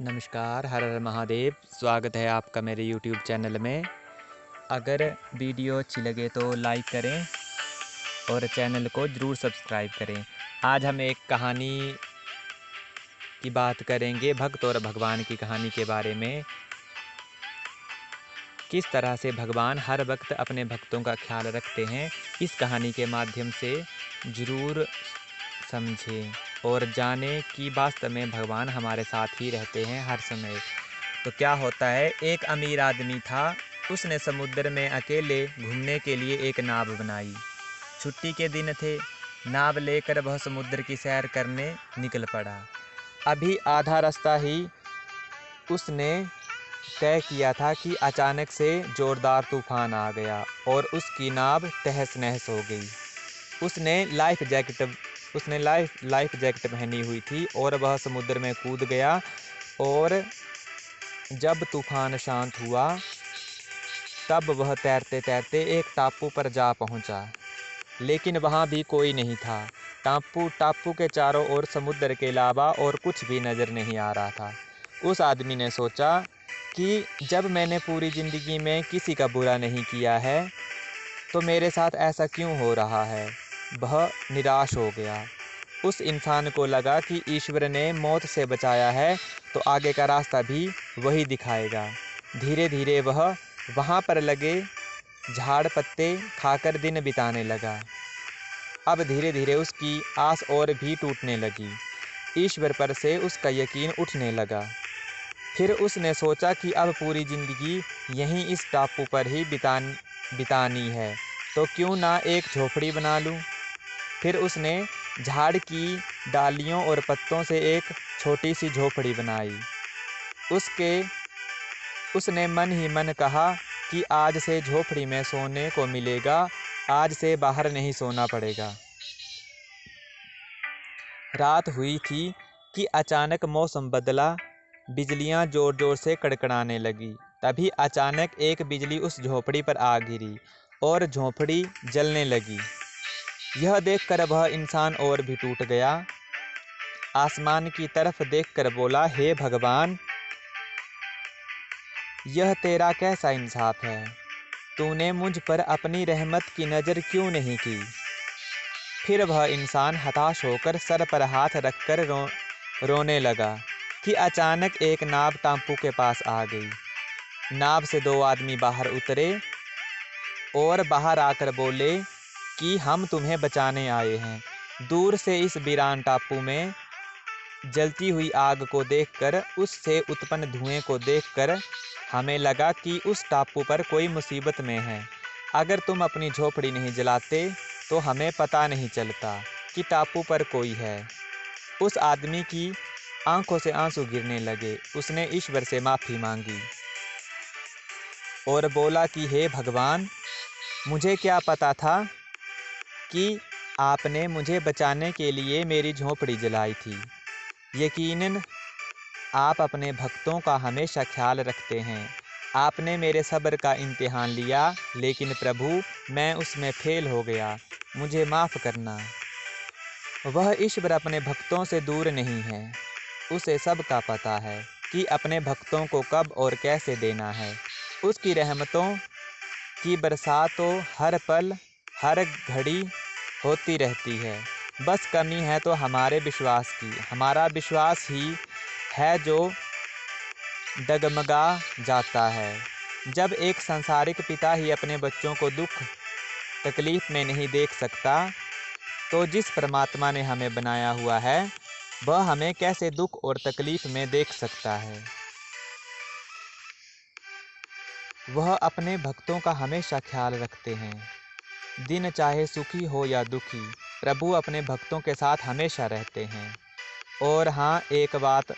नमस्कार, हर हर महादेव। स्वागत है आपका मेरे यूट्यूब चैनल में। अगर वीडियो अच्छी लगे तो लाइक करें और चैनल को ज़रूर सब्सक्राइब करें। आज हम एक कहानी की बात करेंगे, भक्त और भगवान की कहानी के बारे में। किस तरह से भगवान हर वक्त अपने भक्तों का ख्याल रखते हैं, इस कहानी के माध्यम से ज़रूर समझें और जानें कि वास्तव में भगवान हमारे साथ ही रहते हैं हर समय। तो क्या होता है, एक अमीर आदमी था। उसने समुद्र में अकेले घूमने के लिए एक नाव बनाई। छुट्टी के दिन थे। नाव लेकर वह समुद्र की सैर करने निकल पड़ा। अभी आधा रास्ता ही उसने तय किया था कि अचानक से ज़ोरदार तूफान आ गया और उसकी नाव तहस नहस हो गई। उसने लाइफ जैकेट पहनी हुई थी और वह समुद्र में कूद गया। और जब तूफान शांत हुआ तब वह तैरते तैरते एक टापू पर जा पहुंचा, लेकिन वहां भी कोई नहीं था। टापू के चारों ओर समुद्र के अलावा और कुछ भी नज़र नहीं आ रहा था। उस आदमी ने सोचा कि जब मैंने पूरी ज़िंदगी में किसी का बुरा नहीं किया है तो मेरे साथ ऐसा क्यों हो रहा है। वह निराश हो गया। उस इंसान को लगा कि ईश्वर ने मौत से बचाया है तो आगे का रास्ता भी वही दिखाएगा। धीरे धीरे वह वहाँ पर लगे झाड़ पत्ते खाकर दिन बिताने लगा। अब धीरे धीरे उसकी आस और भी टूटने लगी। ईश्वर पर से उसका यकीन उठने लगा। फिर उसने सोचा कि अब पूरी ज़िंदगी यहीं इस टापू पर ही बितानी है, तो क्यों ना एक झोपड़ी बना लूँ। फिर उसने झाड़ की डालियों और पत्तों से एक छोटी सी झोपड़ी बनाई। उसने मन ही मन कहा कि आज से झोपड़ी में सोने को मिलेगा, आज से बाहर नहीं सोना पड़ेगा। रात हुई थी कि अचानक मौसम बदला। बिजलियां जोर जोर से कड़कड़ाने लगी। तभी अचानक एक बिजली उस झोपड़ी पर आ गिरी और झोपड़ी जलने लगी। यह देखकर वह इंसान और भी टूट गया। आसमान की तरफ देखकर बोला, हे भगवान, यह तेरा कैसा इंसाफ है। तूने मुझ पर अपनी रहमत की नज़र क्यों नहीं की। फिर वह इंसान हताश होकर सर पर हाथ रखकर रोने लगा कि अचानक एक नाव टापू के पास आ गई। नाव से दो आदमी बाहर उतरे और बाहर आकर बोले कि हम तुम्हें बचाने आए हैं। दूर से इस वीरान टापू में जलती हुई आग को देखकर, उससे उत्पन्न धुएं को देखकर हमें लगा कि उस टापू पर कोई मुसीबत में है। अगर तुम अपनी झोपड़ी नहीं जलाते तो हमें पता नहीं चलता कि टापू पर कोई है। उस आदमी की आंखों से आंसू गिरने लगे। उसने ईश्वर से माफ़ी मांगी और बोला कि हे भगवान, मुझे क्या पता था कि आपने मुझे बचाने के लिए मेरी झोपड़ी जलाई थी। यकीनन आप अपने भक्तों का हमेशा ख्याल रखते हैं। आपने मेरे सब्र का इम्तिहान लिया, लेकिन प्रभु मैं उसमें फेल हो गया, मुझे माफ़ करना। वह ईश्वर अपने भक्तों से दूर नहीं है। उसे सब का पता है कि अपने भक्तों को कब और कैसे देना है। उसकी रहमतों की बरसात तो हर पल हर घड़ी होती रहती है। बस कमी है तो हमारे विश्वास की। हमारा विश्वास ही है जो डगमगा जाता है। जब एक सांसारिक पिता ही अपने बच्चों को दुख तकलीफ में नहीं देख सकता, तो जिस परमात्मा ने हमें बनाया हुआ है वह हमें कैसे दुख और तकलीफ में देख सकता है। वह अपने भक्तों का हमेशा ख्याल रखते हैं। दिन चाहे सुखी हो या दुखी, प्रभु अपने भक्तों के साथ हमेशा रहते हैं। और हाँ, एक बात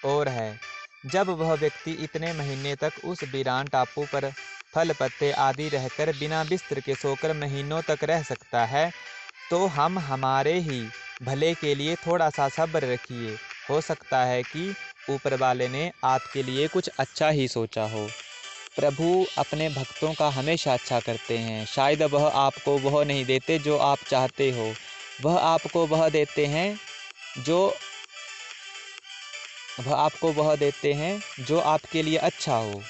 और है, जब वह व्यक्ति इतने महीने तक उस वीरान टापू पर फल पत्ते आदि रहकर बिना बिस्तर के सोकर महीनों तक रह सकता है, तो हम हमारे ही भले के लिए थोड़ा सा सब्र रखिए। हो सकता है कि ऊपर वाले ने आपके लिए कुछ अच्छा ही सोचा हो। प्रभु अपने भक्तों का हमेशा अच्छा करते हैं। शायद वह आपको वह नहीं देते जो आप चाहते हो, वह आपको वह देते हैं जो आपको वह देते हैं जो आपके लिए अच्छा हो,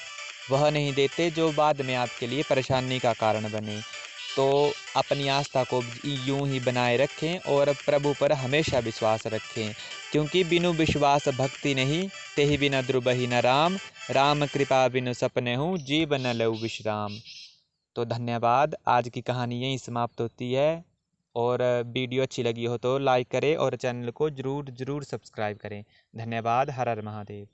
वह नहीं देते जो बाद में आपके लिए परेशानी का कारण बने। तो अपनी आस्था को यूं ही बनाए रखें और प्रभु पर हमेशा विश्वास रखें, क्योंकि बिनु विश्वास भक्ति नहीं, तेहि बिना द्रुबहि न राम, राम कृपा बिनु सपने हूँ, जीवन लऊ विश्राम। तो धन्यवाद, आज की कहानी यहीं समाप्त होती है। और वीडियो अच्छी लगी हो तो लाइक करें और चैनल को ज़रूर सब्सक्राइब करें। धन्यवाद। हर हर महादेव।